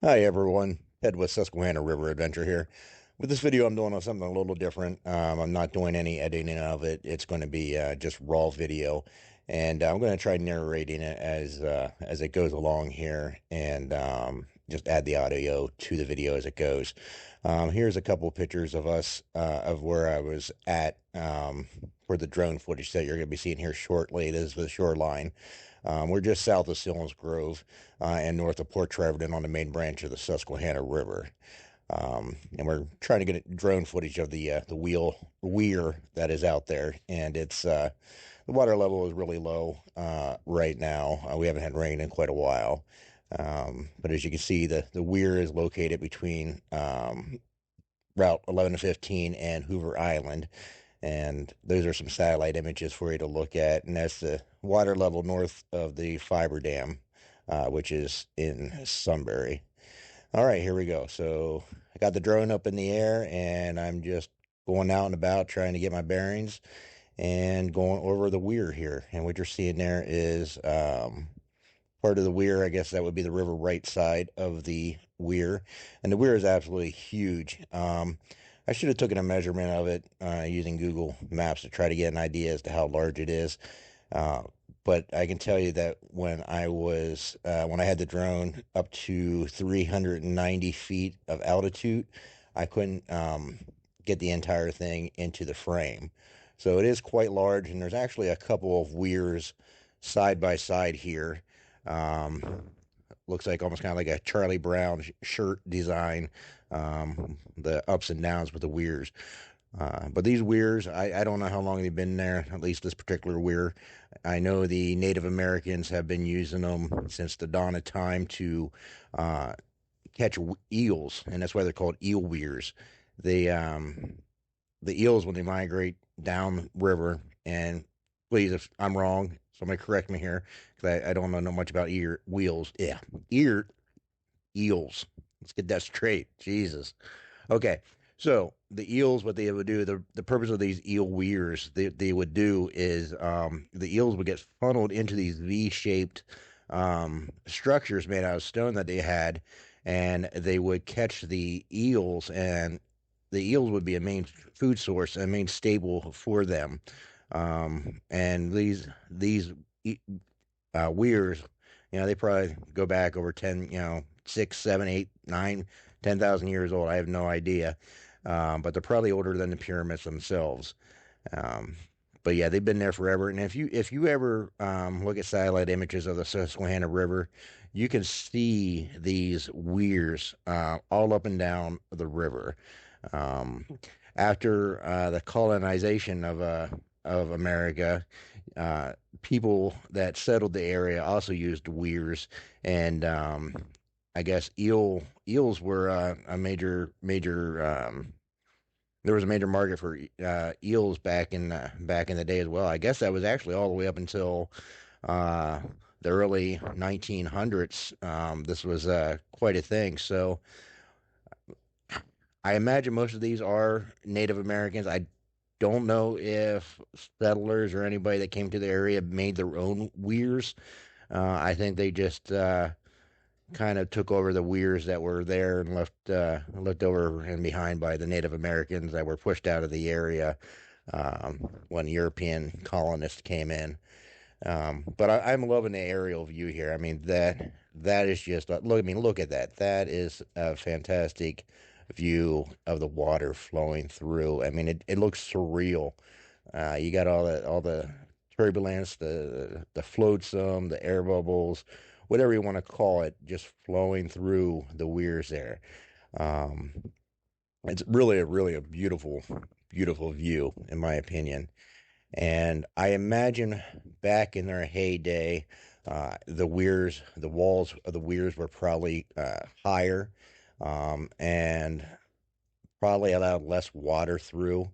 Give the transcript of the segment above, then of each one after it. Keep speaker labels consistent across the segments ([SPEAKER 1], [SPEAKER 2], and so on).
[SPEAKER 1] Hi everyone, Ed with Susquehanna River Adventure here. With this video, I'm doing something a little different. I'm not doing any editing of it. It's going to be just raw video, and I'm going to try narrating it as it goes along here, and just add the audio to the video as it goes. Here's a couple pictures of us of where I was at for the drone footage that you're going to be seeing here shortly. This is the shoreline. We're just south of Selinsgrove and north of Port Trevorton on the main branch of the Susquehanna River. And we're trying to get drone footage of the weir that is out there, and it's the water level is really low right now. We haven't had rain in quite a while, but as you can see, the weir is located between Route 11 to 15 and Hoover Island. And those are some satellite images for you to look at. And that's the water level north of the fiber dam, which is in Sunbury. All right, here we go. So I got the drone up in the air and I'm just going out and about trying to get my bearings and going over the weir here. And what you're seeing there is part of the weir. I guess that would be the river right side of the weir. And the weir is absolutely huge. I should have taken a measurement of it using Google Maps to try to get an idea as to how large it is. Uh, but I can tell you that when I had the drone up to 390 feet of altitude, I couldn't get the entire thing into the frame. So it is quite large, and there's actually a couple of weirs side by side here. Looks like almost kind of like a Charlie Brown shirt design, the ups and downs with the weirs. But these weirs, I don't know how long they've been there, at least this particular weir. I know the Native Americans have been using them since the dawn of time to catch eels, and that's why they're called eel weirs. They, the eels, when they migrate down river, and please, if I'm wrong, somebody correct me here, because I don't know much about wheels. Yeah, ear eels. Let's get that straight. Jesus. Okay. So the eels, what they would do, the purpose of these eel weirs, they would do is the eels would get funneled into these V-shaped structures made out of stone that they had, and they would catch the eels, and the eels would be a main food source, a main staple for them. And these weirs, they probably go back over 10, 6, 7, 8, 9, 10,000 years old. I have no idea. But they're probably older than the pyramids themselves. Um, but yeah, they've been there forever. And if you ever look at satellite images of the Susquehanna River, you can see these weirs all up and down the river. Um, After the colonization of America, people that settled the area also used weirs, and I guess eels were a major there was a major market for eels back in the day as well. I guess that was actually all the way up until uh, the early 1900s. This was quite a thing. So I imagine most of these are Native Americans. I don't know if settlers or anybody that came to the area made their own weirs. I think they just kind of took over the weirs that were there and left over and behind by the Native Americans that were pushed out of the area when European colonists came in. But I'm loving the aerial view here. I mean that is just look. I mean look at that. That is a fantastic view of the water flowing through. I mean it looks surreal. You got all the turbulence, the flotsam, the air bubbles, whatever you want to call it, just flowing through the weirs there. Um, it's really a beautiful view, in my opinion. And I imagine back in their heyday, the walls of the weirs were probably higher, and probably allowed less water through.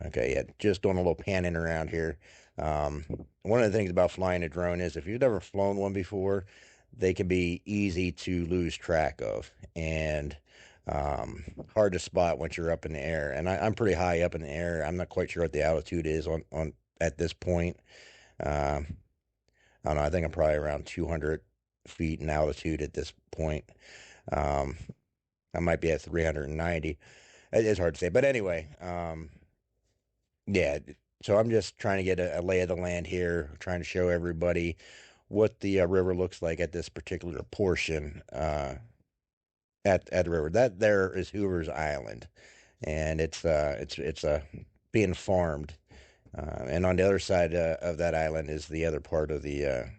[SPEAKER 1] Okay, yeah, just doing a little panning around here. Um, One of the things about flying a drone is if you've never flown one before, they can be easy to lose track of and hard to spot once you're up in the air. And I'm pretty high up in the air. I'm not quite sure what the altitude is on at this point. I don't know. I think I'm probably around 200. feet in altitude at this point. Um, I might be at 390. It's hard to say, but anyway, yeah. So I'm just trying to get a lay of the land here, trying to show everybody what the river looks like at this particular portion at the river. That there is Hoover's Island, and it's being farmed. And on the other side of that island is the other part of the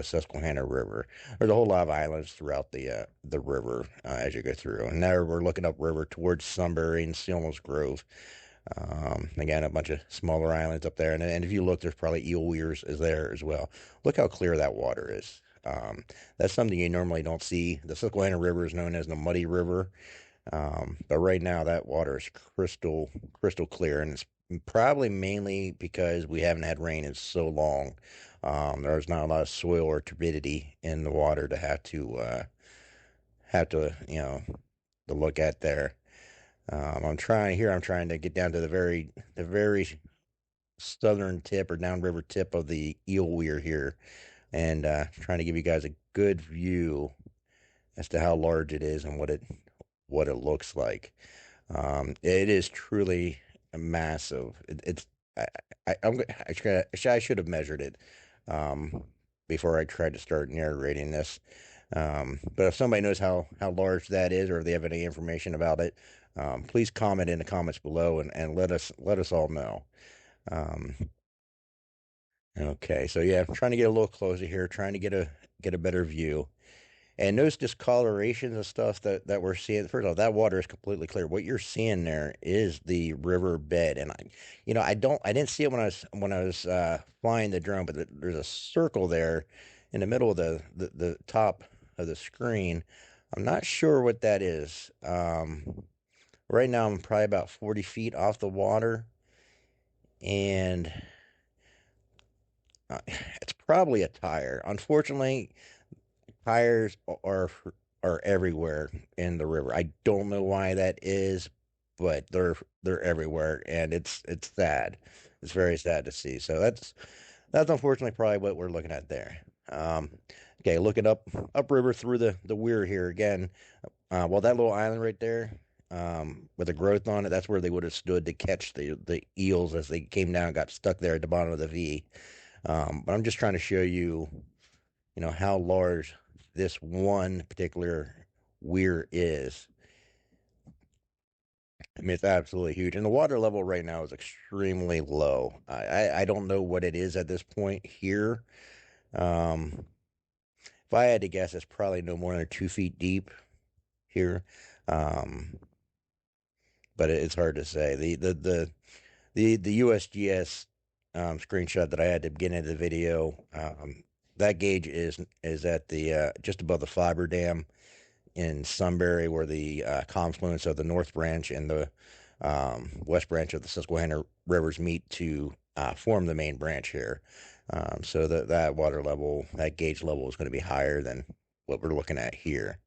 [SPEAKER 1] Susquehanna River. There's a whole lot of islands throughout the river as you go through. And now we're looking upriver towards Sunbury and Selinsgrove. Again, a bunch of smaller islands up there. And if you look, there's probably Eel Weirs is there as well. Look how clear that water is. That's something you normally don't see. The Susquehanna River is known as the Muddy River. But right now that water is crystal clear, and it's probably mainly because we haven't had rain in so long. There's not a lot of soil or turbidity in the water to to look at there. I'm trying to get down to the very southern tip or downriver tip of the Eel Weir here, and trying to give you guys a good view as to how large it is and what it looks like. It is truly massive. It's I should have measured it um, before I tried to start narrating this. But if somebody knows how large that is, or if they have any information about it, please comment in the comments below and let us all know. Um, okay, so yeah, I'm trying to get a little closer here, trying to get a better view. And those discolorations and stuff that we're seeing, first of all, that water is completely clear. What you're seeing there is the river bed. And I didn't see it when I was flying the drone, but there's a circle there in the middle of the top of the screen. I'm not sure what that is. Right now I'm probably about 40 feet off the water, and it's probably a tire. Unfortunately, tires are everywhere in the river. I don't know why that is, but they're everywhere, and it's sad. It's very sad to see. So that's unfortunately probably what we're looking at there. Um, okay, looking upriver through the weir here again. Well, that little island right there, with the growth on it, that's where they would have stood to catch the eels as they came down and got stuck there at the bottom of the V. But I'm just trying to show you, how large this one particular weir is. I mean, it's absolutely huge. And the water level right now is extremely low. I don't know what it is at this point here. Um, if I had to guess, it's probably no more than 2 feet deep here. Um, but it's hard to say. The USGS screenshot that I had to begin of the video, that gauge is at the just above the Fiber Dam in Sunbury, where the confluence of the North Branch and the West Branch of the Susquehanna rivers meet to form the main branch here. So that water level, that gauge level, is going to be higher than what we're looking at here.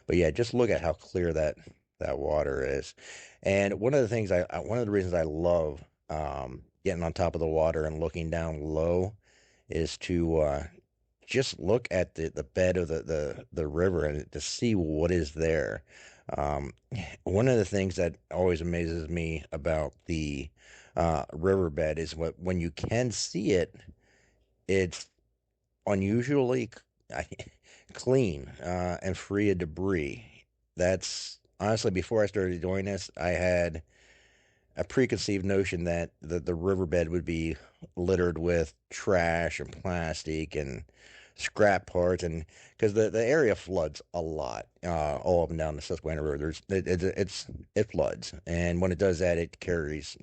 [SPEAKER 1] But yeah, just look at how clear that water is. And one of the things one of the reasons I love getting on top of the water and looking down low is to just look at the bed of the river and to see what is there. Um, One of the things that always amazes me about the riverbed is when you can see it, it's unusually clean and free of debris. That's honestly, before I started doing this, I had a preconceived notion that the riverbed would be littered with trash and plastic and scrap parts, and because the area floods a lot, all up and down the Susquehanna River. It floods, and when it does that, it carries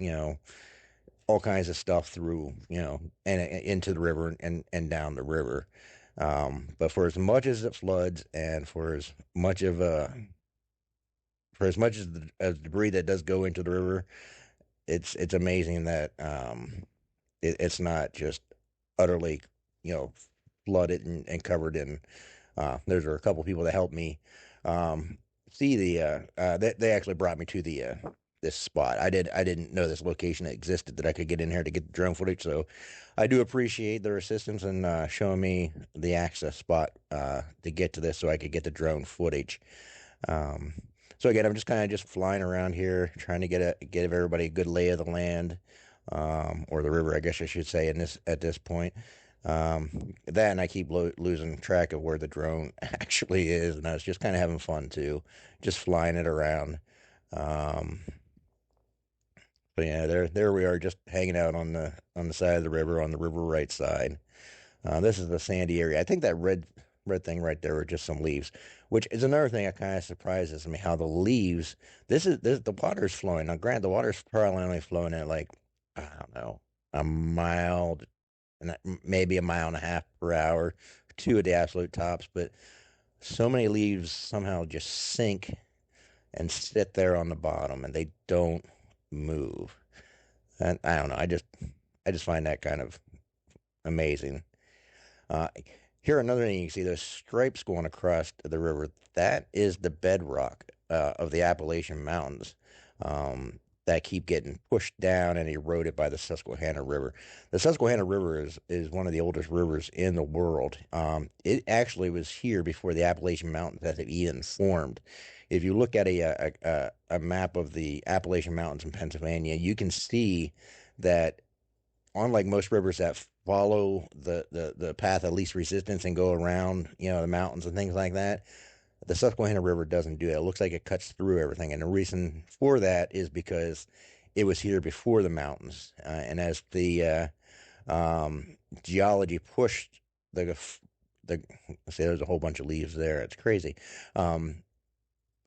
[SPEAKER 1] all kinds of stuff through and into the river and down the river. But for as much as it floods, and for as much as debris that does go into the river, it's amazing that it's not just utterly, you know, flooded and covered in. There's a couple people that helped me um, see they actually brought me to this spot. I didn't know this location existed that I could get in here to get the drone footage. So I do appreciate their assistance in showing me the access spot to get to this so I could get the drone footage. Um, so again, I'm just kind of just flying around here, trying to get everybody a good lay of the land, or the river, I guess I should say, in this at this point. That and I keep losing track of where the drone actually is, and I was just kind of having fun too, just flying it around. Um, but yeah, there we are, just hanging out on the side of the river, on the river right side. This is the sandy area. I think that red thing right there are just some leaves, which is another thing that kind of surprises me. How the leaves, the water's flowing. Now, granted, the water's probably only flowing at like, I don't know, a mile, maybe a mile and a half per hour, two at the absolute tops. But so many leaves somehow just sink and sit there on the bottom, and they don't move. And I don't know. I just find that kind of amazing. Uh, Here, another thing you can see, those stripes going across the river. That is the bedrock of the Appalachian Mountains that keep getting pushed down and eroded by the Susquehanna River. The Susquehanna River is one of the oldest rivers in the world. It actually was here before the Appalachian Mountains had even formed. If you look at a map of the Appalachian Mountains in Pennsylvania, you can see that unlike most rivers that follow the path of least resistance and go around, the mountains and things like that, the Susquehanna River doesn't do that. It looks like it cuts through everything. And the reason for that is because it was here before the mountains. And as the geology pushed the, say there's a whole bunch of leaves there. It's crazy.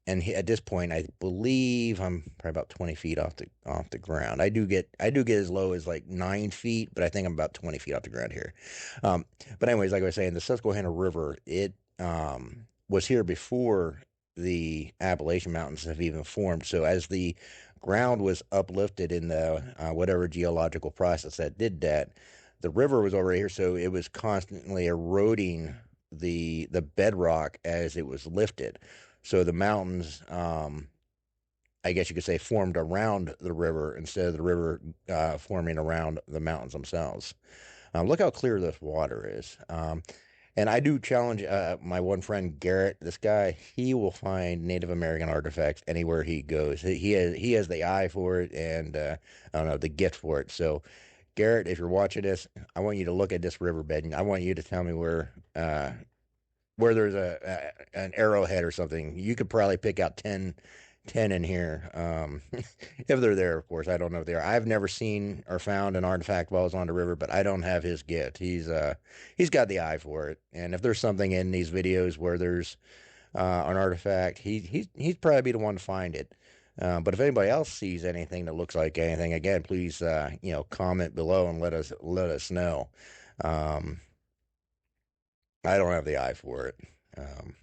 [SPEAKER 1] And at this point, I believe I'm probably about 20 feet off the ground. I do get as low as like 9 feet, but I think I'm about 20 feet off the ground here. Um, but anyways, like I was saying, the Susquehanna River, it was here before the Appalachian Mountains have even formed. So as the ground was uplifted in the whatever geological process that did that, the river was already here, so it was constantly eroding the bedrock as it was lifted. So the mountains, I guess you could say, formed around the river instead of the river forming around the mountains themselves. Look how clear this water is. And I do challenge my one friend Garrett. This guy, he will find Native American artifacts anywhere he goes. He has the eye for it, and I don't know, the gift for it. So Garrett, if you're watching this, I want you to look at this riverbed, and I want you to tell me where there's an arrowhead or something. You could probably pick out 10 in here. If they're there, of course. I don't know if they are. I've never seen or found an artifact while I was on the river, but I don't have his gift. He's got the eye for it. And if there's something in these videos where there's an artifact, he'd probably be the one to find it. But if anybody else sees anything that looks like anything, again, please comment below and let us know. Um, I don't have the eye for it. Um,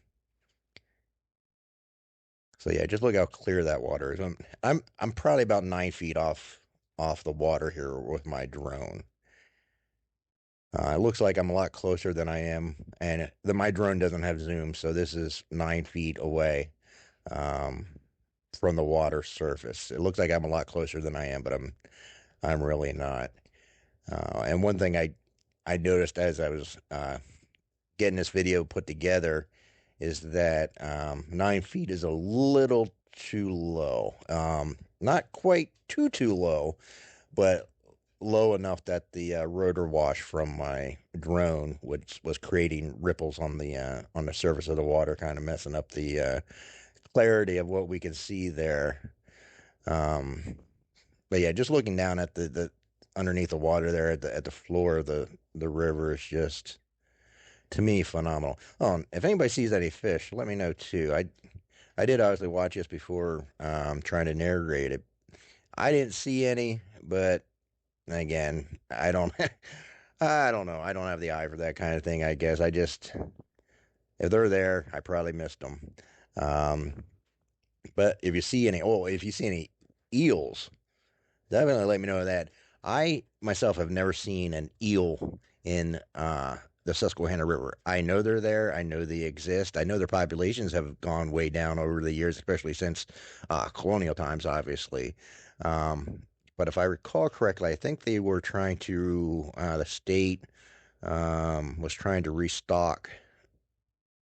[SPEAKER 1] so yeah, just look how clear that water is. I'm probably about 9 feet off the water here with my drone. It looks like I'm a lot closer than I am, and my drone doesn't have zoom, so this is 9 feet away um, from the water surface. It looks like I'm a lot closer than I am, but I'm really not. And one thing I noticed as I was getting this video put together is that 9 feet is a little too low. Not quite too low, but low enough that the rotor wash from my drone, which was creating ripples on the surface of the water, kind of messing up the clarity of what we can see there. But yeah, just looking down at the underneath the water there at the floor of the river is just, to me, phenomenal. Oh, if anybody sees any fish, let me know too. I did obviously watch this before trying to narrate it. I didn't see any, but again, I don't I don't know. I don't have the eye for that kind of thing, I guess. If they're there, I probably missed them. Um, but if you see any eels, definitely let me know that. I myself have never seen an eel in the Susquehanna River. I know they're there. I know they exist. I know their populations have gone way down over the years, especially since colonial times, obviously. Um, but if I recall correctly, I think they were trying to, the state was trying to restock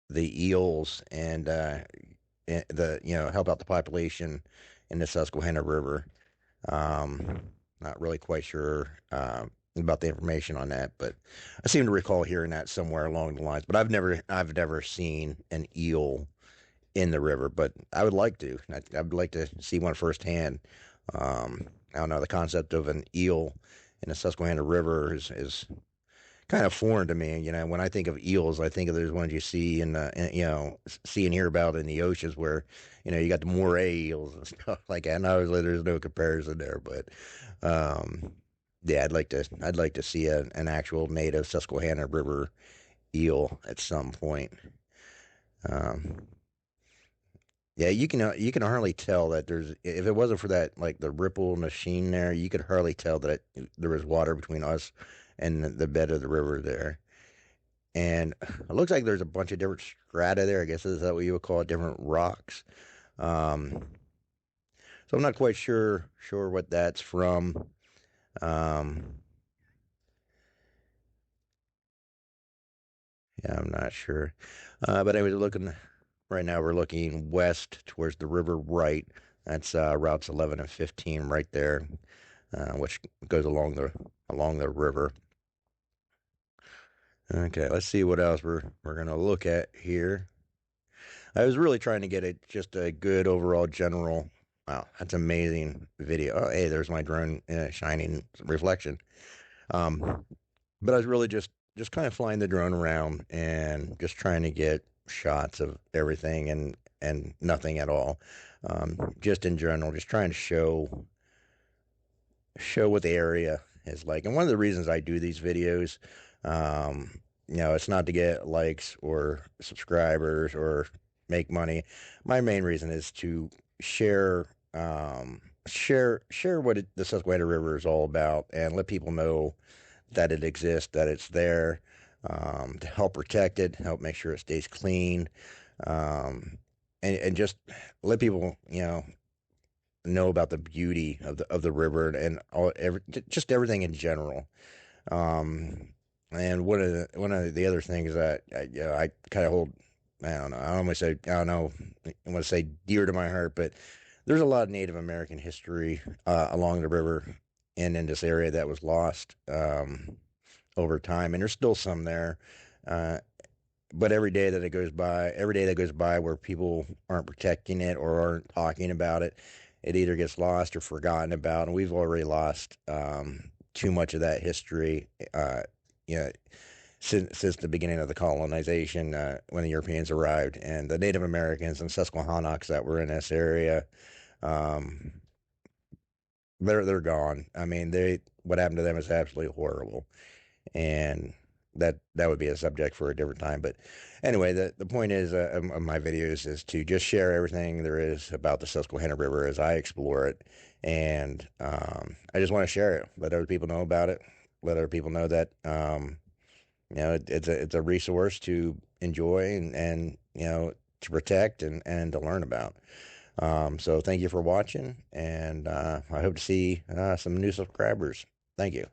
[SPEAKER 1] the eels and help out the population in the Susquehanna River. Not really quite sure about the information on that, but I seem to recall hearing that somewhere along the lines. But I've never seen an eel in the river, but I would like to. I would like to see one firsthand. I don't know, the concept of an eel in the Susquehanna River is kind of foreign to me. When I think of eels, I think of those ones you see see and hear about in the oceans where, you got the moray eels and stuff like that. And obviously there's no comparison there, but, yeah, I'd like to see an actual native Susquehanna River eel at some point. Um, yeah, you can hardly tell that if it wasn't for that, like the ripple machine there, you could hardly tell that there was water between us and the bed of the river there. And it looks like there's a bunch of different strata there. I guess is that what you would call it, different rocks. Um, so I'm not quite sure what that's from. Um, yeah, I'm not sure. But anyway, looking right now, we're looking west towards the river right. That's routes 11 and 15 right there, which goes along the river. Okay, let's see what else we're gonna look at here. I was really trying to get just a good overall general. Wow, that's amazing video. Oh, hey, there's my drone shining reflection. Um, but I was really just kind of flying the drone around and just trying to get shots of everything and nothing at all. Just in general, just trying to show what the area is like. And one of the reasons I do these videos, it's not to get likes or subscribers or make money. My main reason is to share, share what the Susquehanna River is all about, and let people know that it exists, that it's there, to help protect it, help make sure it stays clean, um, and just let people, know about the beauty of the river and just everything in general. Um, and one of the other things that I kind of hold, I don't know, I don't know, I want to say dear to my heart, but there's a lot of Native American history along the river and in this area that was lost over time, and there's still some there. Uh, but every day that goes by where people aren't protecting it or aren't talking about it, it either gets lost or forgotten about. And we've already lost too much of that history, you know, since the beginning of the colonization, when the Europeans arrived, and the Native Americans and Susquehannocks that were in this area, um, they're gone. I mean, what happened to them is absolutely horrible, and that would be a subject for a different time. But anyway, the point is of my videos is to just share everything there is about the Susquehanna River as I explore it, and I just want to share it, let other people know about it, let other people know that it's a resource to enjoy and to protect and to learn about. So thank you for watching, and I hope to see some new subscribers. Thank you.